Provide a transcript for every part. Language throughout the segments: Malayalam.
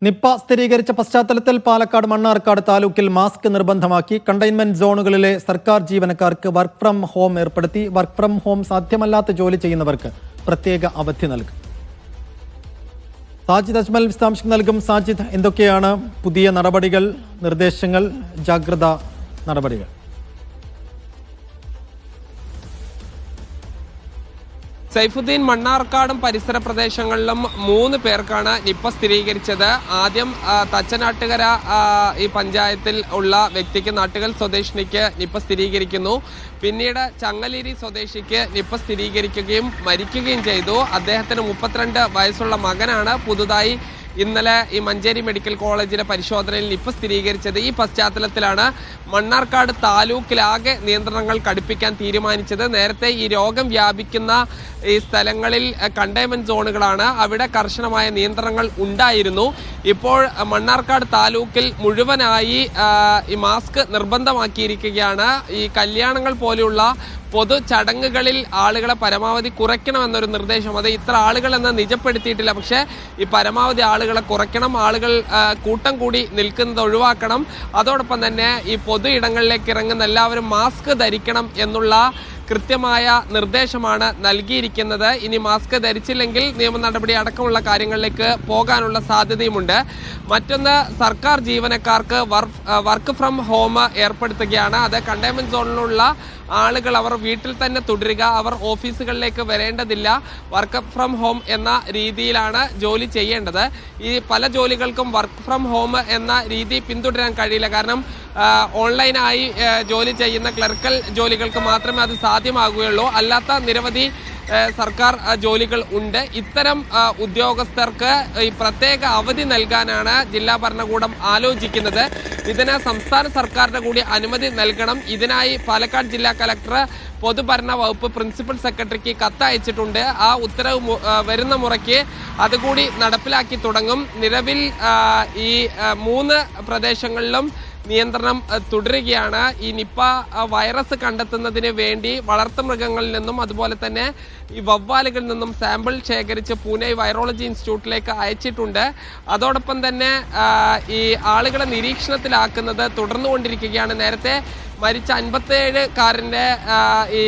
നിപ്പ സ്ഥിരീകരിച്ച പശ്ചാത്തലത്തിൽ പാലക്കാട് മണ്ണാർക്കാട് താലൂക്കിൽ മാസ്ക് നിർബന്ധമാക്കി. കണ്ടെയ്ൻമെന്റ് സോണുകളിലെ സർക്കാർ ജീവനക്കാർക്ക് വർക്ക് ഫ്രം ഹോം ഏർപ്പെടുത്തി. വർക്ക് ഫ്രം ഹോം സാധ്യമല്ലാത്ത ജോലി ചെയ്യുന്നവർക്ക് പ്രത്യേക അവധി നൽകും. സാജിദ് അജ്മൽ വിശദാംശം നൽകും. സാജിദ്, എന്തൊക്കെയാണ് പുതിയ നടപടികൾ, നിർദ്ദേശങ്ങൾ, ജാഗ്രതാ നടപടികൾ? സൈഫുദ്ദീൻ, മണ്ണാർക്കാടും പരിസര പ്രദേശങ്ങളിലും 3 പേർക്കാണ് നിപ്പ സ്ഥിരീകരിച്ചത്. ആദ്യം തച്ചനാട്ടുകര ഈ പഞ്ചായത്തിൽ ഉള്ള വ്യക്തിക്ക്, നാട്ടുകൽ സ്വദേശിനിക്ക് നിപ്പ സ്ഥിരീകരിക്കുന്നു. പിന്നീട് ചങ്ങലേരി സ്വദേശിക്ക് നിപ്പ സ്ഥിരീകരിക്കുകയും മരിക്കുകയും ചെയ്തു. അദ്ദേഹത്തിന് 32 വയസ്സുള്ള മകനാണ് പുതുതായി ഇന്നലെ ഈ മഞ്ചേരി മെഡിക്കൽ കോളേജിലെ പരിശോധനയിൽ നിപ്പ സ്ഥിരീകരിച്ചത്. ഈ പശ്ചാത്തലത്തിലാണ് മണ്ണാർക്കാട് താലൂക്കിലാകെ നിയന്ത്രണങ്ങൾ കടുപ്പിക്കാൻ തീരുമാനിച്ചത്. നേരത്തെ ഈ രോഗം വ്യാപിക്കുന്ന ഈ സ്ഥലങ്ങളിൽ കണ്ടെയ്ൻമെന്റ് സോണുകളാണ്, അവിടെ കർശനമായ നിയന്ത്രണങ്ങൾ ഉണ്ടായിരുന്നു. ഇപ്പോൾ മണ്ണാർക്കാട് താലൂക്കിൽ മുഴുവനായി ഈ മാസ്ക് നിർബന്ധമാക്കിയിരിക്കുകയാണ്. ഈ കല്യാണങ്ങൾ പോലെയുള്ള പൊതു ചടങ്ങുകളിൽ ആളുകളെ പരമാവധി കുറയ്ക്കണമെന്നൊരു നിർദ്ദേശം, അത് ഇത്ര ആളുകളെന്ന് നിജപ്പെടുത്തിയിട്ടില്ല, പക്ഷേ ഈ പരമാവധി ആളുകളെ കുറയ്ക്കണം, ആളുകൾ കൂട്ടം കൂടി നിൽക്കുന്നത് ഒഴിവാക്കണം. അതോടൊപ്പം തന്നെ ഈ പൊതു ഇടങ്ങളിലേക്ക് ഇറങ്ങുന്ന എല്ലാവരും മാസ്ക് ധരിക്കണം എന്നുള്ള കൃത്യമായ നിർദ്ദേശമാണ് നൽകിയിരിക്കുന്നത്. ഇനി മാസ്ക് ധരിച്ചില്ലെങ്കിൽ നിയമ നടപടി അടക്കമുള്ള കാര്യങ്ങളിലേക്ക് പോകാനുള്ള സാധ്യതയുമുണ്ട്. മറ്റൊന്ന്, സർക്കാർ ജീവനക്കാർക്ക് വർക്ക് ഫ്രം ഹോം ഏർപ്പെടുത്തുകയാണ്. അത് കണ്ടെയ്ൻമെന്റ് സോണിലുള്ള ആളുകൾ അവർ വീട്ടിൽ തന്നെ തുടരുക, അവർ ഓഫീസുകളിലേക്ക് വരേണ്ടതില്ല. വർക്ക് ഫ്രം ഹോം എന്ന രീതിയിലാണ് ജോലി ചെയ്യേണ്ടത്. ഈ പല ജോലികൾക്കും വർക്ക് ഫ്രം ഹോം എന്ന രീതി പിന്തുടരാൻ കഴിയില്ല. കാരണം ഓൺലൈനായി ജോലി ചെയ്യുന്ന ക്ലർക്കൽ ജോലികൾക്ക് മാത്രമേ അത് സാധ്യമാകുകയുള്ളൂ. അല്ലാത്ത നിരവധി സർക്കാർ ജോലികൾ ഉണ്ട്. ഇത്തരം ഉദ്യോഗസ്ഥർക്ക് ഈ പ്രത്യേക അവധി നൽകാനാണ് ജില്ലാ ഭരണകൂടം ആലോചിക്കുന്നത്. ഇതിന് സംസ്ഥാന സർക്കാരിന്റെ കൂടി അനുമതി നൽകണം. ഇതിനായി പാലക്കാട് ജില്ലാ കലക്ടർ പൊതുഭരണ വകുപ്പ് പ്രിൻസിപ്പൽ സെക്രട്ടറിക്ക് കത്തയച്ചിട്ടുണ്ട്. ആ ഉത്തരവ് വരുന്ന മുറയ്ക്ക് അതുകൂടി നടപ്പിലാക്കി തുടങ്ങും. നിലവിൽ ഈ 3 പ്രദേശങ്ങളിലും നിയന്ത്രണം തുടരുകയാണ്. ഈ നിപ്പ വൈറസ് കണ്ടെത്തുന്നതിന് വേണ്ടി വളർത്തുമൃഗങ്ങളിൽ നിന്നും അതുപോലെ തന്നെ ഈ വവ്വാലുകളിൽ നിന്നും സാമ്പിൾ ശേഖരിച്ച് പൂനെ വൈറോളജി ഇൻസ്റ്റിറ്റ്യൂട്ടിലേക്ക് അയച്ചിട്ടുണ്ട്. അതോടൊപ്പം തന്നെ ഈ ആളുകളെ നിരീക്ഷണത്തിലാക്കുന്നത് തുടർന്നുകൊണ്ടിരിക്കുകയാണ്. നേരത്തെ മരിച്ച 57-കാരൻ്റെ ഈ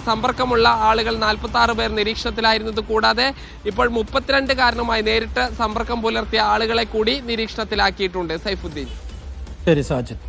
സമ്പർക്കമുള്ള ആളുകൾ 46 പേർ നിരീക്ഷണത്തിലായിരുന്നത് കൂടാതെ ഇപ്പോൾ 32-കാരനുമായി നേരിട്ട് സമ്പർക്കം പുലർത്തിയ ആളുകളെ കൂടി നിരീക്ഷണത്തിലാക്കിയിട്ടുണ്ട്. സൈഫുദ്ദീൻ. ശരി സാജിദ്.